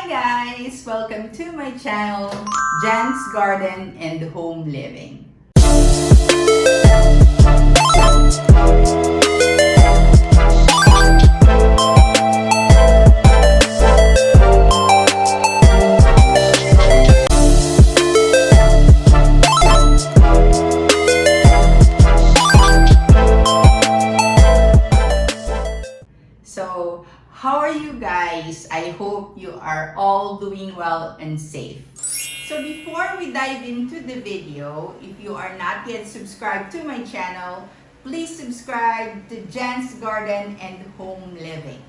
Hi guys! Welcome to my channel, Jan's Garden and Home Living. So, how are you guys? I hope you are all doing well and safe. So before we dive into the video, if you are not yet subscribed to my channel, please subscribe to Jan's Garden and Home Living.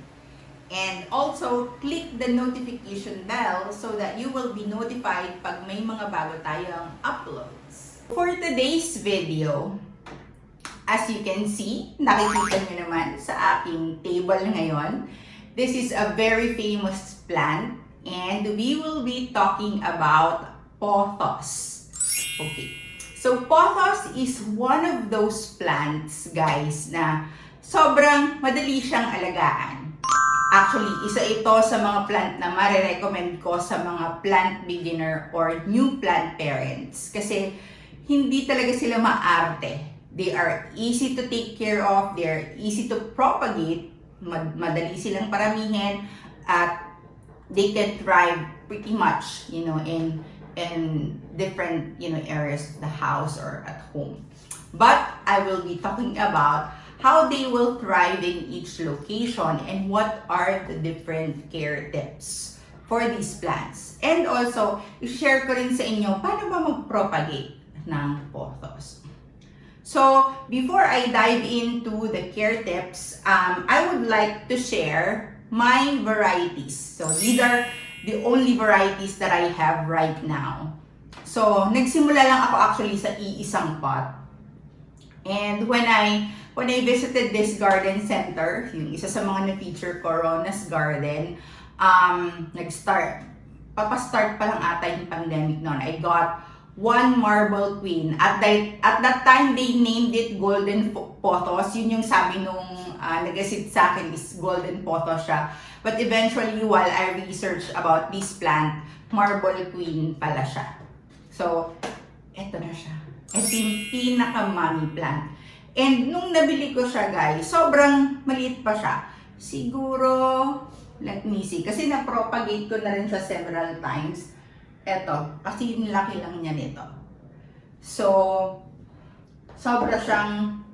And also, click the notification bell so that you will be notified pag may mga bago tayong uploads. For today's video, as you can see, nakikita nyo naman sa aking table ngayon, this is a very famous plant and we will be talking about pothos. Okay. So pothos is one of those plants, guys, na sobrang madali siyang alagaan. Actually, isa ito sa mga plant na marirecommend ko sa mga plant beginner or new plant parents kasi hindi talaga sila maarte. They are easy to take care of, they are easy to propagate, madali silang paramihin, at they can thrive pretty much, in different, areas of the house or at home. But I will be talking about how they will thrive in each location and what are the different care tips for these plants. And also, i-share ko rin sa inyo paano ba mag-propagate ng pothos. So, before I dive into the care tips, I would like to share my varieties. So, these are the only varieties that I have right now. So, nagsimula lang ako actually sa iisang pot. And when I visited this garden center, yung isa sa mga na-feature ko, Rona's Garden, papastart pa lang ata yung pandemic noon. I got one marble queen. At that time, they named it golden pothos. Yun yung sabi nung nag-assist sa akin is golden pothos siya. But eventually, while I researched about this plant, marble queen pala siya. So, eto na siya. Ito yung pinaka-mommy plant. And nung nabili ko siya, guys, sobrang maliit pa siya. Siguro, let me see. Kasi na-propagate ko na rin siya several times. Eto, kasi yung laki lang niya nito. So, sobra siyang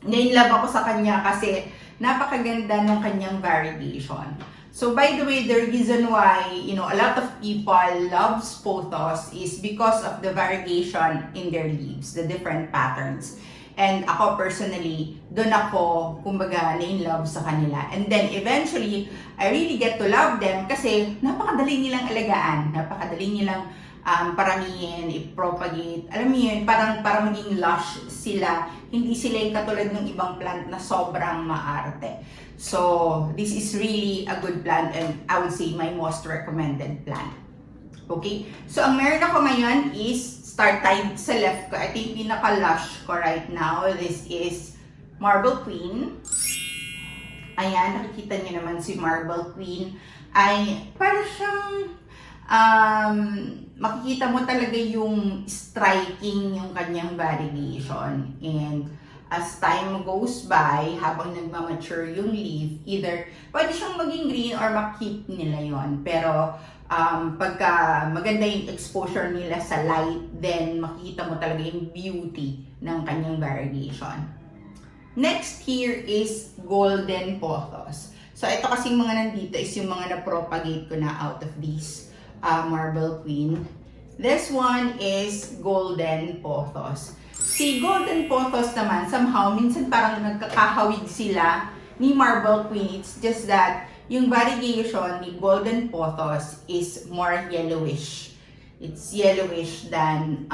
nainlove ako sa kanya kasi napakaganda ng kanyang variegation. So, by the way, the reason why, a lot of people loves pothos is because of the variegation in their leaves, the different patterns. And ako personally, doon ako, kumbaga, na-in-love sa kanila. And then eventually, I really get to love them kasi napakadali nilang alagaan, napakadali nilang paramihin, i-propagate. Alam mo yun, para maging lush sila. Hindi sila yung katulad ng ibang plant na sobrang maarte. So, this is really a good plant and I would say my most recommended plant. Okay? So, ang meron ako ngayon is start tayo sa left ko. Ito yung pinaka-lush ko right now. This is Marble Queen. Ayan, nakikita niyo naman si Marble Queen. Ay, para siyang, makikita mo talaga yung striking yung kanyang variegation. And as time goes by, habang nagmamature yung leaf, either pwede siyang maging green or makip nila yon. Pero, pagka maganda yung exposure nila sa light, then makikita mo talaga yung beauty ng kanyang variegation. Next here is golden pothos. So ito kasing mga nandito is yung mga na-propagate ko na out of these marble queen. This one is golden pothos. Si golden pothos naman, somehow, minsan parang nagkakahawig sila ni marble queen. It's just that yung variegation ni golden pothos is more yellowish. It's yellowish than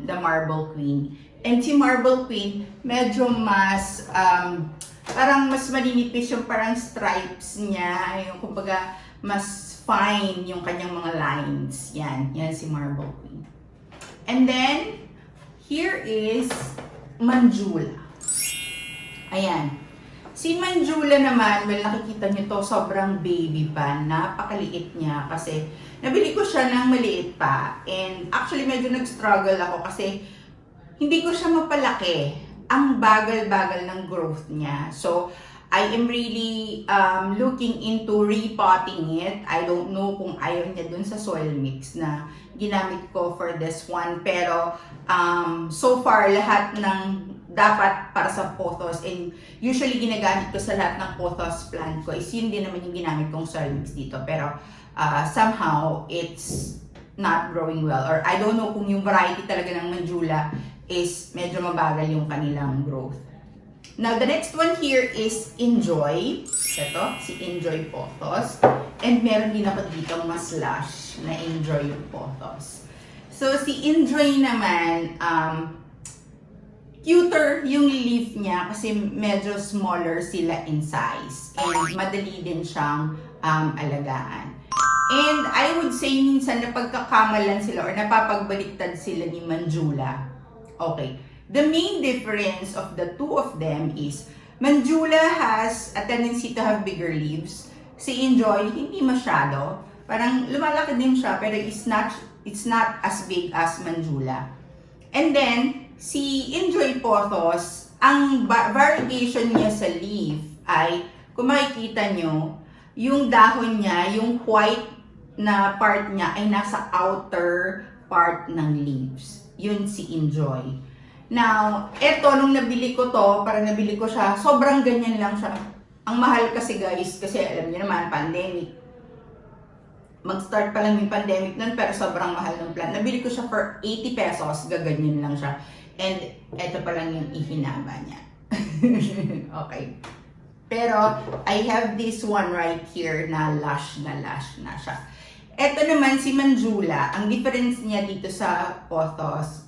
the marble queen. And si marble queen, medyo mas, parang mas maninipis yung parang stripes niya. Yung kumbaga, mas fine yung kanyang mga lines. Yan si marble queen. And then, here is Manjula. Ayan. Si Manjula naman, well, nakikita nyo to, sobrang baby pa. Napakaliit niya kasi nabili ko siya ng maliit pa. And actually, medyo nag-struggle ako kasi hindi ko siya mapalaki. Ang bagal-bagal ng growth niya. So, I am really looking into repotting it. I don't know kung ayaw niya dun sa soil mix na ginamit ko for this one. Pero, so far, lahat ng dapat para sa pothos, and usually ginagamit ko sa lahat ng pothos plant ko is yun din naman yung ginamit kong soil mix dito. Pero somehow it's not growing well, or I don't know kung yung variety talaga ng Manjula is medyo mabagal yung kanilang growth. Now the next one here is Enjoy. Ito, si Enjoy Pothos. And meron din ako dito mas lush na Enjoy Pothos. So si Enjoy naman, cuter yung leaf niya kasi medyo smaller sila in size. And madali din siyang alagaan. And I would say minsan napagkakamalan sila or napapagbaliktad sila ni Manjula. Okay. The main difference of the two of them is Manjula has a tendency to have bigger leaves. Si Enjoy, hindi masyado. Parang lumalaki din siya pero it's not as big as Manjula. And then, si Enjoy Pothos, ang variegation niya sa leaf ay, kung makikita nyo, yung dahon niya, yung white na part niya ay nasa outer part ng leaves. Yun si Enjoy. Now, eto, nung nabili ko to, para nabili ko siya, sobrang ganyan lang siya. Ang mahal kasi guys, kasi alam niyo naman, pandemic. Mag-start pa lang yung pandemic nun, pero sobrang mahal ng plant. Nabili ko siya for 80 pesos, gaganyan lang siya. And eto pa lang yung ihinaba niya. Okay. Pero, I have this one right here na lush na siya. Eto naman si Manjula, ang difference niya dito sa Pothos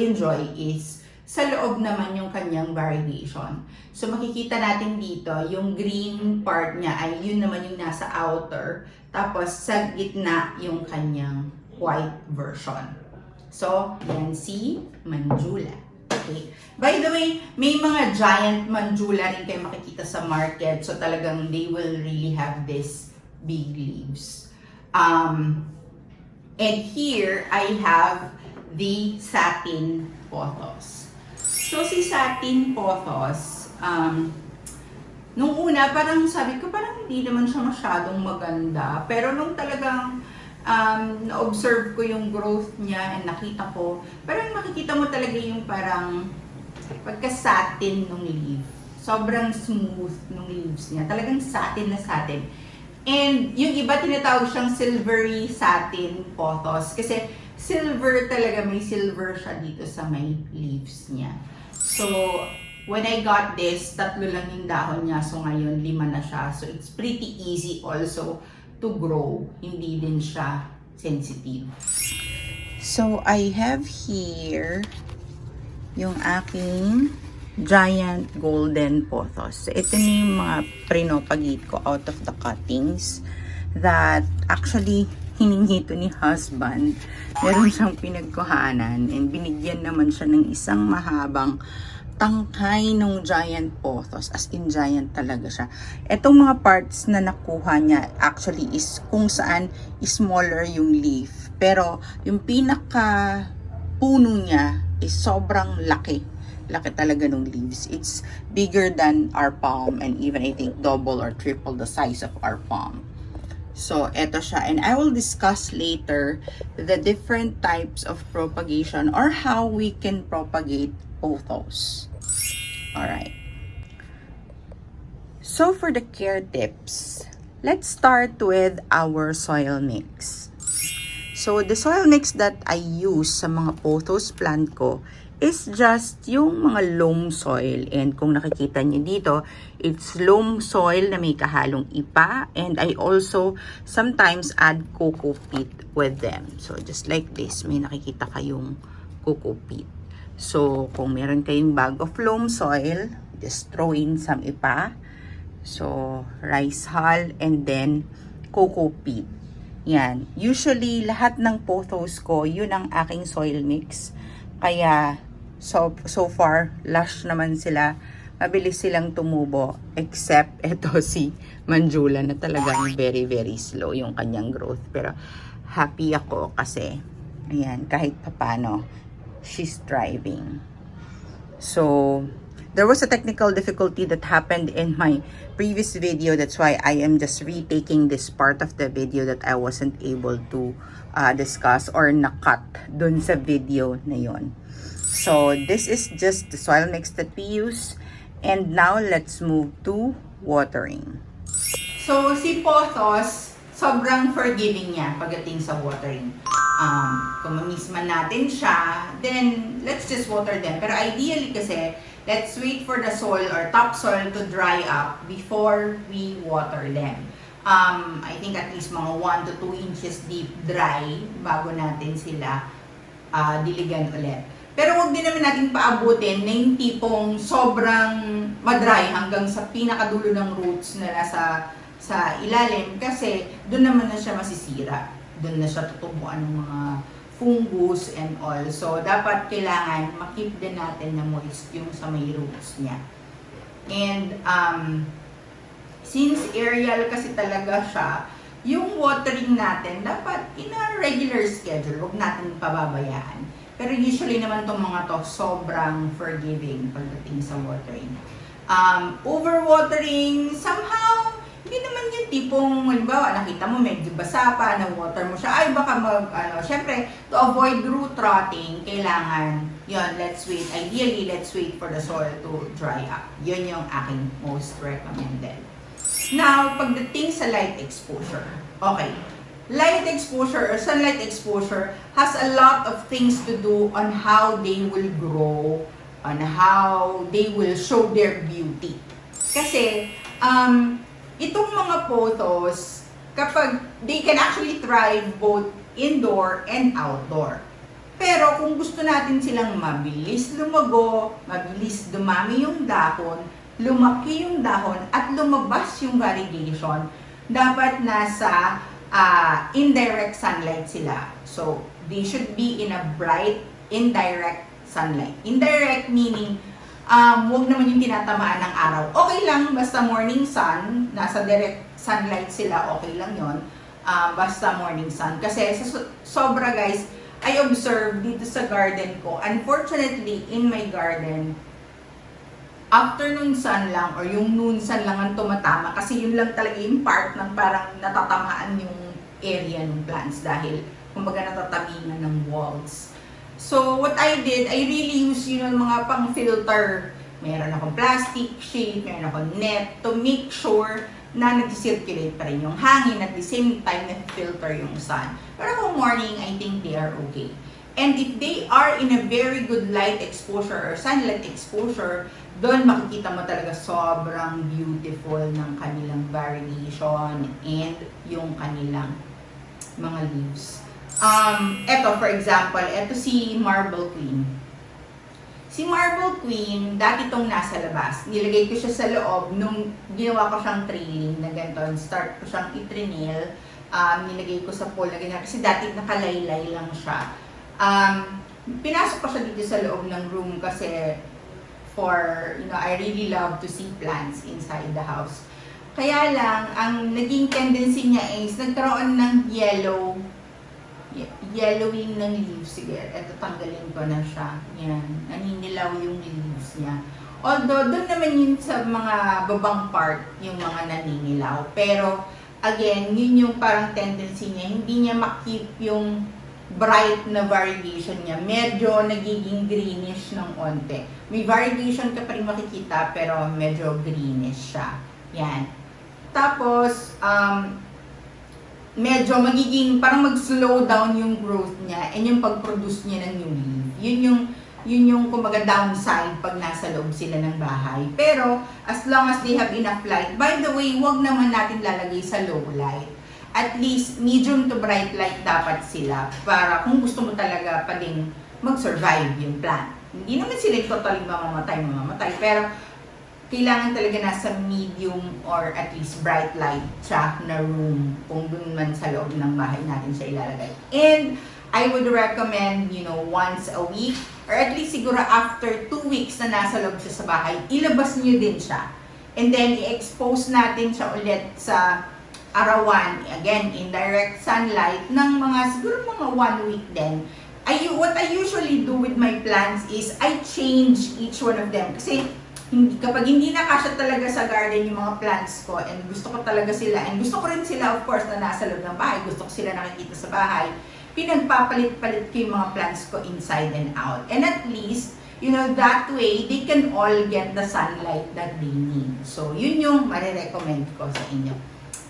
Enjoy is sa loob naman yung kanyang variegation. So makikita natin dito, yung green part niya ay yun naman yung nasa outer. Tapos sa gitna yung kanyang white version. So, yan si Manjula. Okay. By the way, may mga giant Manjula rin kayo makikita sa market. So talagang they will really have this big leaves. And here, I have the Satin Pothos. So, si Satin Pothos, nung una, parang sabi ko, parang hindi naman siya masyadong maganda. Pero nung talagang na-observe ko yung growth niya and nakita ko, parang makikita mo talaga yung parang pagka-satin ng leaf. Sobrang smooth ng leaves niya. Talagang satin na satin. And yung iba tinatawag siyang silvery satin pothos kasi silver talaga, may silver siya dito sa may leaves niya. So, when I got this, 3 lang yung dahon niya. So, ngayon 5 na siya. So, it's pretty easy also to grow. Hindi din siya sensitive. So, I have here yung aking giant golden pothos. So, ito na yung mga pinopagate ko out of the cuttings that actually hiningi ito ni husband. Meron siyang pinagkuhanan and binigyan naman siya ng isang mahabang tangkay ng giant pothos. As in giant talaga siya. Itong mga parts na nakuha niya actually is kung saan smaller yung leaf. Pero yung pinaka puno niya is sobrang laki. Laki talaga ng leaves. It's bigger than our palm and even I think double or triple the size of our palm. So, eto siya. And I will discuss later the different types of propagation or how we can propagate pothos. Alright. So, for the care tips, let's start with our soil mix. So, the soil mix that I use sa mga pothos plant ko is just yung mga loam soil. And kung nakikita niyo dito, it's loam soil na may kahalong ipa. And I also sometimes add coco peat with them. So, just like this, may nakikita kayong coco peat. So, kung meron kayong bag of loam soil, just throw in some ipa. So, rice hull and then coco peat. Yan. Usually, lahat ng pothos ko, yun ang aking soil mix. Kaya, so far, lush naman sila. mabilis silang tumubo. Except ito si Manjula na talagang very, very slow yung kanyang growth. Pero happy ako kasi, ayan, kahit papano, she's thriving. So, there was a technical difficulty that happened in my previous video. That's why I am just retaking this part of the video that I wasn't able to discuss or nakat dun sa video na yon. So, this is just the soil mix that we use. And now, let's move to watering. So, si Pothos, sobrang forgiving niya pagdating sa watering. Kung mamiss man natin siya, then let's just water them. Pero ideally kasi, let's wait for the soil or topsoil to dry up before we water them. I think at least mga 1 to 2 inches deep dry bago natin sila diligan ulit. Pero wag din naman natin paabutin na yung tipong sobrang madry hanggang sa pinakadulo ng roots na nasa sa ilalim kasi doon naman na siya masisira. Doon na siya tutubuan ng mga fungus and all. So, dapat kailangan makip din natin na moist yung sa may roots niya. And, since aerial kasi talaga siya, yung watering natin dapat in a regular schedule. Huwag natin pababayaan. Pero usually naman itong mga to sobrang forgiving pagdating sa watering. Overwatering, somehow, hindi naman yung tipong, halimbawa, nakita mo medyo basa pa, na-water mo siya, ay baka syempre, to avoid root rotting, kailangan, yun, let's wait. Ideally, let's wait for the soil to dry up. Yun yung aking most recommended. Now, pagdating sa light exposure. Okay. Light exposure or sunlight exposure has a lot of things to do on how they will grow, on how they will show their beauty. Kasi, itong mga pothos, kapag they can actually thrive both indoor and outdoor. Pero kung gusto natin silang mabilis lumago, mabilis dumami yung dahon, lumaki yung dahon, at lumabas yung variegation, dapat nasa indirect sunlight sila. So, they should be in a bright, indirect sunlight. Indirect meaning, huwag naman yung tinatamaan ng araw. Okay lang, basta morning sun, nasa direct sunlight sila, okay lang yon. Basta morning sun. Kasi sa sobra guys, I observe dito sa garden ko, unfortunately, in my garden, afternoon sun lang or yung noon sun lang ang tumatama kasi yun lang talaga yung part ng parang natatamaan yung area ng plants dahil kumbaga natatamingan ng walls. So, what I did, I really use mga pang-filter. Meron akong plastic sheet, meron akong net to make sure na nag-circulate pa rin yung hangin at the same time na-filter yung sun. Pero kung morning, I think they are okay. And if they are in a very good light exposure or sunlight exposure, doon makikita mo talaga sobrang beautiful ng kanilang variegation and yung kanilang mga leaves. Eto, for example, eto si Marble Queen. Si Marble Queen, dati itong nasa labas. Nilagay ko siya sa loob nung ginawa ko siyang trailing na ganito. Start ko siyang itrinil. Nilagay ko sa pool na ganyan. Kasi dati nakalaylay lang siya. Pinasok ko siya dito sa loob ng room kasi I really love to see plants inside the house. Kaya lang, ang naging tendency niya is nagkaroon ng yellowing ng leaves. Sige, eto tanggalin ko na siya. Yan, naninilaw yung leaves niya. Although, doon naman yun sa mga babang part, yung mga naninilaw. Pero, again, yun yung parang tendency niya. Hindi niya makip yung bright na variegation niya. Medyo nagiging greenish ng onte. May variegation ka pa rin makikita, pero medyo greenish siya. Yan. Tapos, medyo magiging, parang mag-slow down yung growth niya and yung pag-produce niya ng new leaf. Yun yung kumbaga downside pag nasa loob sila ng bahay. Pero, as long as they have enough light, by the way, wag naman natin lalagay sa low light. At least, medium to bright light dapat sila para kung gusto mo talaga pa din mag-survive yung plant. Hindi naman sila totally mamamatay, pero kailangan talaga nasa medium or at least bright light siya na room kung dun man sa loob ng bahay natin siya ilalagay. And I would recommend, once a week or at least siguro after 2 weeks na nasa loob siya sa bahay, ilabas nyo din siya. And then, i-expose natin siya ulit sa arawan, again, in direct sunlight, ng siguro mga 1 week din. What I usually do with my plants is, I change each one of them. Kasi, kapag hindi na kasya talaga sa garden yung mga plants ko, and gusto ko talaga sila, and gusto ko rin sila, of course, na nasa loob ng bahay, gusto ko sila nakikita sa bahay, pinagpapalit-palit ko yung mga plants ko inside and out. And at least, that way, they can all get the sunlight that they need. So, yun yung marirecommend ko sa inyo.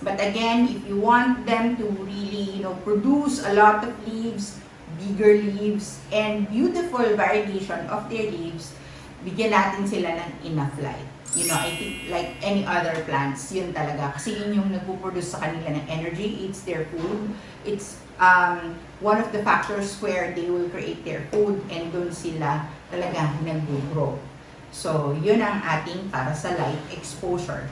But again, if you want them to really, produce a lot of leaves, bigger leaves, and beautiful variegation of their leaves, bigyan natin sila ng enough light. I think like any other plants, yun talaga. Kasi yun yung nagpo-produce sa kanila ng energy. It's their food. It's one of the factors where they will create their food, and doon sila talaga nag-grow. So, yun ang ating para sa light exposure.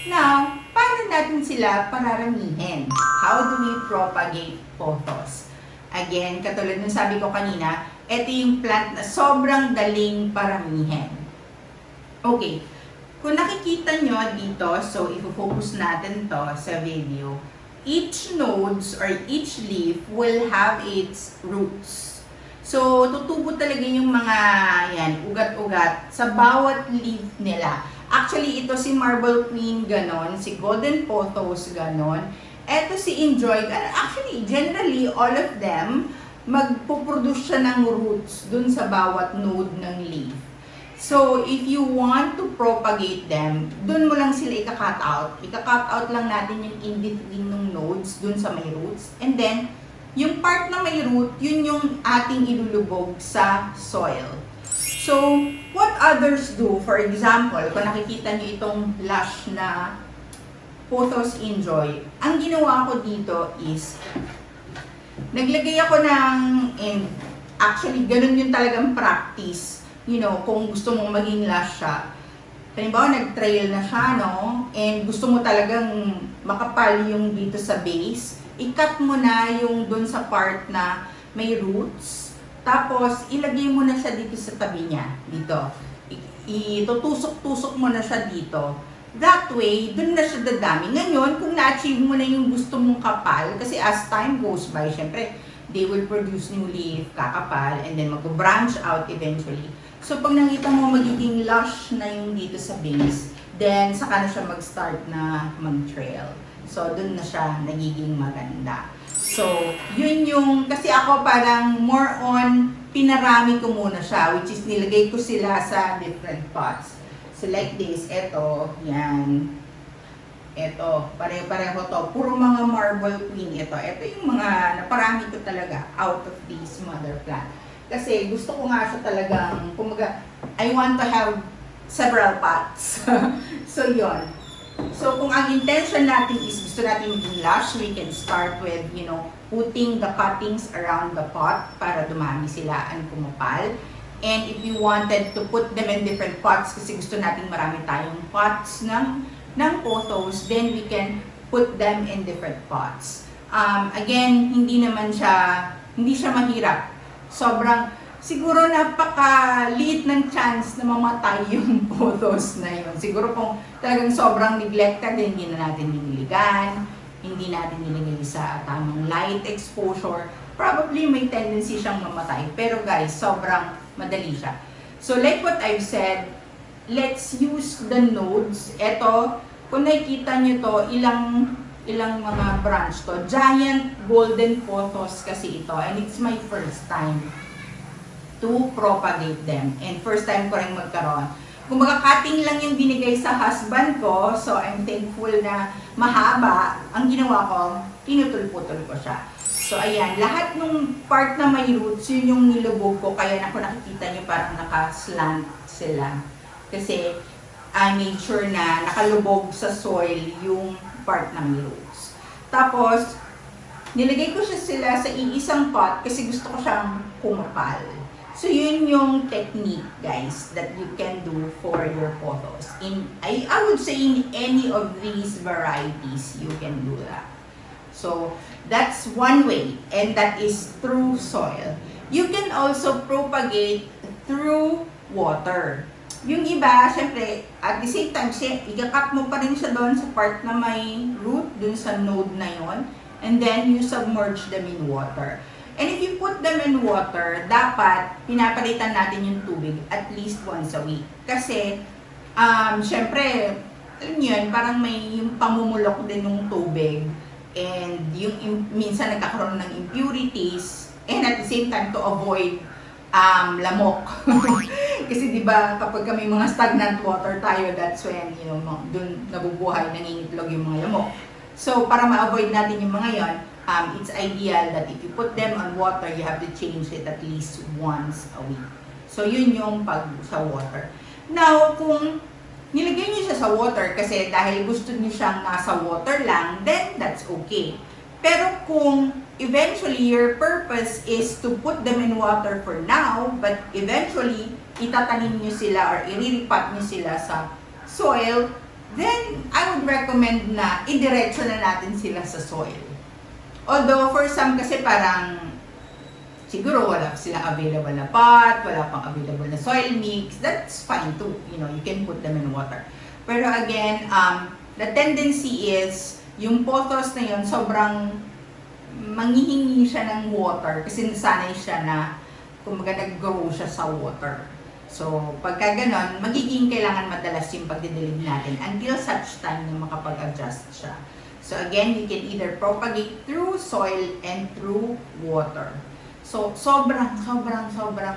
Now, paano natin sila pararamihin? How do we propagate pothos? Again, katulad ng sabi ko kanina, ito yung plant na sobrang daling paramihin. Okay, kung nakikita nyo dito, so ifo-focus natin to sa video, each nodes or each leaf will have its roots. So, tutubo talaga yung mga ugat-ugat sa bawat leaf nila. Actually, ito si Marble Queen, ganon. Si Golden Pothos, ganon. Ito si Enjoy. Actually, generally, all of them, magpuproduce siya ng roots dun sa bawat node ng leaf. So, if you want to propagate them, dun mo lang sila ika-cut out. Ika-cut out lang natin yung in-between ng nodes dun sa may roots. And then, yung part na may root, yun yung ating ilulubog sa soil. So, what others do, for example, kung nakikita niyo itong lush na Pothos Enjoy, ang ginawa ko dito is, naglagay ako and actually, ganun yung talagang practice. Kung gusto mong maging lush siya, halimbawa, nag-trail na siya, and gusto mo talagang makapal yung dito sa base, i-cut mo na yung dun sa part na may roots, tapos, ilagay mo na siya dito sa tabi niya. Dito. Itutusok-tusok mo na siya dito. That way, dun na siya dadami. Ngayon, kung na-achieve mo na yung gusto mong kapal, kasi as time goes by, syempre, they will produce new leaf, kakapal, and then mag-branch out eventually. So, pag nakita mo magiging lush na yung dito sa base, then saka na siya mag-start na mag-trail. So, dun na siya nagiging maganda. So, yun yung, kasi ako parang more on, pinarami ko muna siya, which is nilagay ko sila sa different pots. So, like this, eto, yan, eto, pareho-pareho to, puro mga Marble Queen ito. Ito yung mga naparami ko talaga out of this mother plant. Kasi gusto ko nga siya talagang, kumaga, I want to have several pots. So, yun. So, kung ang intention natin is gusto natin maging lush, we can start with, putting the cuttings around the pot para dumami sila and kumapal. And if you wanted to put them in different pots, kasi gusto natin marami tayong pots ng pothos, then we can put them in different pots. Again, hindi siya mahirap. Siguro napakaliit ng chance na mamatay yung pothos na yun. Siguro kung talagang sobrang neglected, hindi na natin diniligan, hindi natin nilagay sa tamang light exposure, probably may tendency siyang mamatay. Pero guys, sobrang madali siya. So like what I've said, let's use the nodes. Ito, kung nakikita nyo to, ilang mga branch to. Giant Golden Pothos kasi ito, and it's my first time to propagate them. And first time ko rin magkaroon. Kung cutting lang yung binigay sa husband ko, so I'm thankful na mahaba. Ang ginawa ko, pinutol-putol ko siya. So ayan, lahat ng part na may roots, yun yung nilubog ko. Kaya kung nakikita nyo parang naka-slant sila. Kasi I made sure na nakalubog sa soil yung part na may roots. Tapos, nilagay ko sila sa iisang pot kasi gusto ko siyang kumapal. So, yun yung technique, guys, that you can do for your pothos. I would say in any of these varieties, you can do that. So, that's one way, and that is through soil. You can also propagate through water. Yung iba, syempre, at the same time, i-cut mo pa rin siya doon sa part na may root, dun sa node na yon, and then you submerge them in water. And if you put them in water, dapat pinapalitan natin yung tubig at least once a week. Kasi, syempre, alam niyo yun, parang may yung pamumulok din ng tubig, and yung minsan nagkakaroon ng impurities, and at the same time to avoid lamok. Kasi 'di ba kapag may mga stagnant water tayo, that's when doon nabubuhay, nangingitlog yung mga lamok. So para ma-avoid natin yung mga yon, it's ideal that if you put them on water, you have to change it at least once a week. So yun yung pag sa water. Now, kung nilagay niyo siya sa water kasi dahil gusto niyo siyang nasa water lang, then that's okay. Pero kung eventually your purpose is to put them in water for now, but eventually itatanim niyo sila or iriripat niyo sila sa soil, then I would recommend na idiretso na natin sila sa soil. Although for some kasi parang siguro wala silang available na pot, wala pang available na soil mix, that's fine too. You can put them in water. Pero again, the tendency is yung pothos na yun, sobrang manghihingi siya ng water kasi nasanay siya na kumbaga nag-grow siya sa water. So, pagka ganon, magiging kailangan madalas yung pagdidilig natin until such time na makapag-adjust siya. So, again, you can either propagate through soil and through water. So, sobrang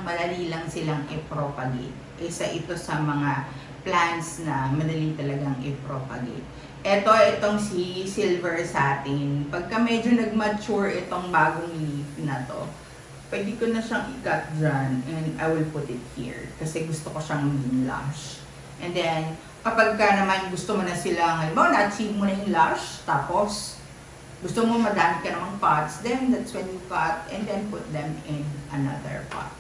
madali lang silang i-propagate. Isa ito sa mga plants na madali talagang i-propagate. Itong si silver satin, pagka medyo nag-mature itong bagong leaf na to, pwede ko na siyang i-cut dyan and I will put it here kasi gusto ko siyang lush. And then, kapag ka naman gusto mo na sila, halimbawa na-achieve mo na yung lush, tapos gusto mo madami ka namang pots, then that's when you cut and then put them in another pot.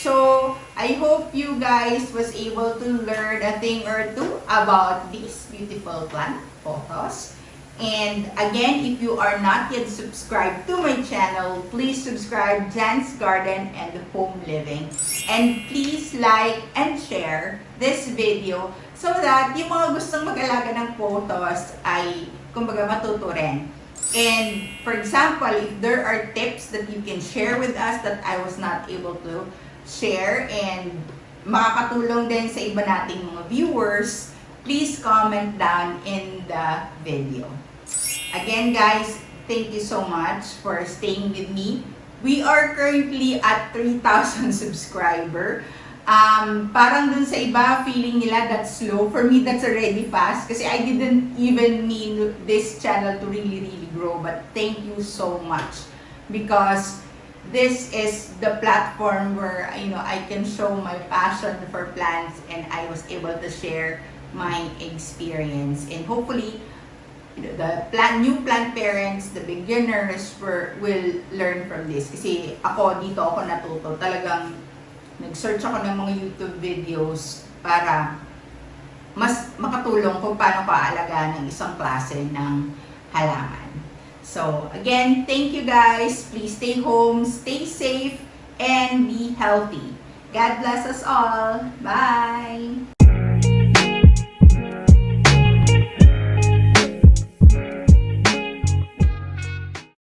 So, I hope you guys was able to learn a thing or two about this beautiful plant, Pothos. And again, if you are not yet subscribed to my channel, please subscribe Jan's Garden and Home Living. And please like and share this video so that yung mga gustong mag-alaga ng pothos ay kumbaga matuto rin. And for example, if there are tips that you can share with us that I was not able to share and makakatulong din sa iba nating mga viewers, please comment down in the video. Again guys, thank you so much for staying with me. We are currently at 3,000 subscriber. Parang dun sa iba, feeling nila that's slow. For me, that's already fast. Kasi I didn't even mean this channel to really grow. But thank you so much. Because this is the platform where I can show my passion for plants and I was able to share my experience. And hopefully, the new plant parents, the beginners will learn from this. Kasi dito ako natuto. Talagang nag-search ako ng mga YouTube videos para mas makatulong kung paano kaalagaan ng isang klase ng halaman. So, again, thank you guys. Please stay home, stay safe, and be healthy. God bless us all. Bye!